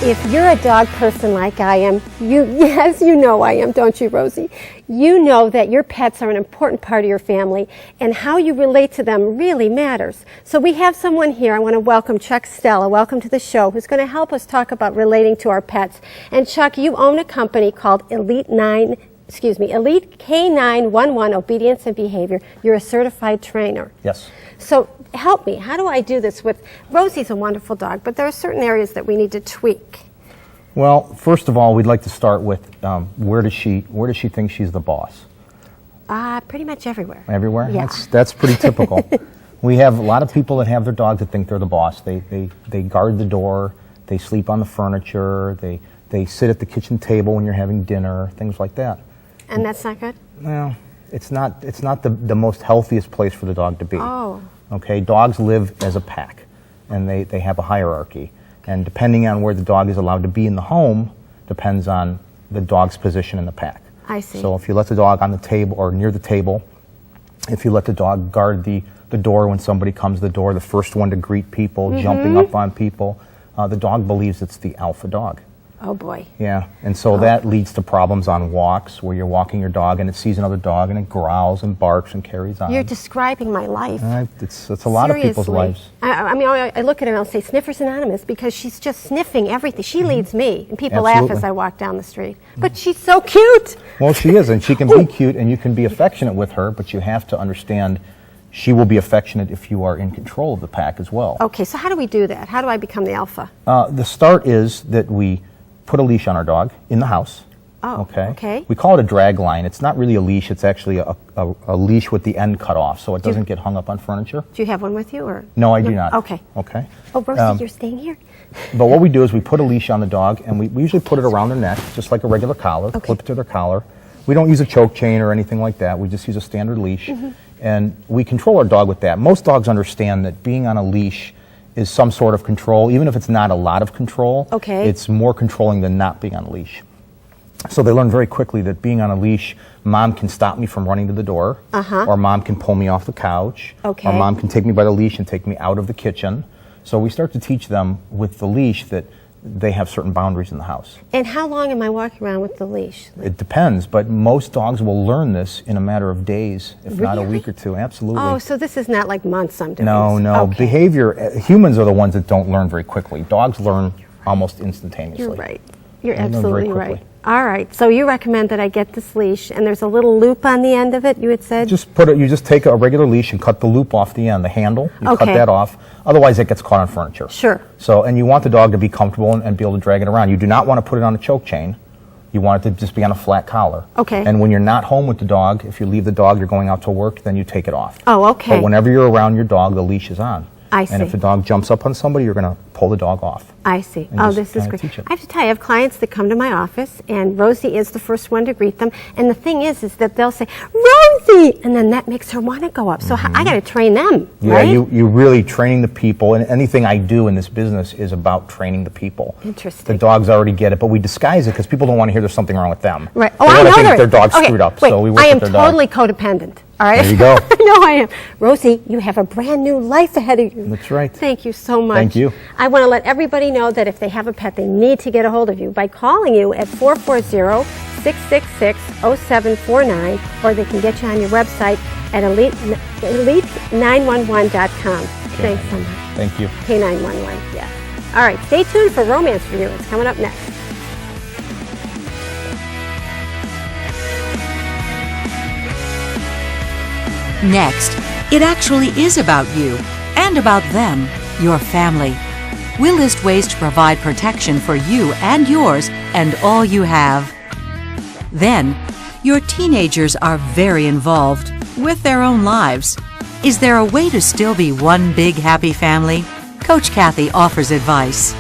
If you're a dog person like I am, yes, you know I am, don't you, Rosie? You know that your pets are an important part of your family, and how you relate to them really matters. So we have someone here. I want to welcome Chuck Stella. Welcome to the show, who's going to help us talk about relating to our pets. And Chuck, you own a company called Elite K911 Obedience and Behavior. You're a certified trainer. Yes. So help me. How do I do this with Rosie's a wonderful dog, but there are certain areas that we need to tweak. Well, first of all, we'd like to start with where does she think she's the boss? Pretty much everywhere. Everywhere? Yeah. That's pretty typical. We have a lot of people that have their dog that think they're the boss. They guard the door. They sleep on the furniture. They sit at the kitchen table when you're having dinner. Things like that. And that's not good? Well, it's not the most healthiest place for the dog to be. Oh. Okay, dogs live as a pack, and they have a hierarchy. And depending on where the dog is allowed to be in the home, depends on the dog's position in the pack. I see. So if you let the dog on the table or near the table, if you let the dog guard the door when somebody comes to the door, the first one to greet people, jumping up on people, the dog believes it's the alpha dog. Oh boy. Yeah, and so that leads to problems on walks where you're walking your dog and it sees another dog and it growls and barks and carries on. You're describing my life. It's a lot of people's lives. I mean, I look at her and I'll say Sniffers Anonymous because she's just sniffing everything. She leads me, and people laugh as I walk down the street. But she's so cute. Well, she is, and she can be cute and you can be affectionate with her, but you have to understand she will be affectionate if you are in control of the pack as well. Okay, so how do we do that? How do I become the alpha? The start is that we put a leash on our dog in the house. Oh, okay. We call it a drag line. It's not really a leash. It's actually a leash with the end cut off, so it doesn't get hung up on furniture. Do you have one with you, or? No, I do not. Okay. Okay. Oh, Rosie, you're staying here? But what we do is we put a leash on the dog, and we usually put it around their neck, just like a regular collar, clip it to their collar. We don't use a choke chain or anything like that. We just use a standard leash, and we control our dog with that. Most dogs understand that being on a leash is some sort of control, even if it's not a lot of control. Okay. It's more controlling than not being on a leash. So they learn very quickly that being on a leash, mom can stop me from running to the door, or mom can pull me off the couch, or mom can take me by the leash and take me out of the kitchen. So we start to teach them with the leash that they have certain boundaries in the house. And how long am I walking around with the leash? It depends, but most dogs will learn this in a matter of days, if not a week or two. Absolutely. Oh, so this is not like months I'm doing No, this. no. Okay. Behavior, humans are the ones that don't learn very quickly. Dogs learn almost instantaneously. You're right. You're They learn very absolutely quickly. right. All right, so you recommend that I get this leash, and there's a little loop on the end of it, you had said? You just take a regular leash and cut the loop off the end, the handle. You cut that off. Otherwise, it gets caught on furniture. Sure. So, and you want the dog to be comfortable and be able to drag it around. You do not want to put it on a choke chain. You want it to just be on a flat collar. Okay. And when you're not home with the dog, if you leave the dog, you're going out to work, then you take it off. Oh, okay. But whenever you're around your dog, the leash is on. I see. And if the dog jumps up on somebody, you're going to pull the dog off. I see. And Oh, just this is kinda great. teach it. I have to tell you, I have clients that come to my office, and Rosie is the first one to greet them. And the thing is that they'll say, Rosie! And then that makes her want to go up. So I got to train them, Yeah, right? you really training the people, and anything I do in this business is about training the people. Interesting. The dogs already get it, but we disguise it because people don't want to hear there's something wrong with them. Right. They I wanna know think there their is. dog's Okay, screwed up, wait, so we work I am with their totally dog. codependent. All right. There you go. I know I am. Rosie, you have a brand new life ahead of you. That's right. Thank you so much. Thank you. I want to let everybody know that if they have a pet, they need to get a hold of you by calling you at 440-666-0749, or they can get you on your website at elite911.com. Thanks so much. Thank you. K911, yeah. All right, stay tuned for Romance Review. It's coming up next. Next, it actually is about you and about them, your family. We'll list ways to provide protection for you and yours and all you have. Then, your teenagers are very involved with their own lives. Is there a way to still be one big happy family? Coach Kathy offers advice.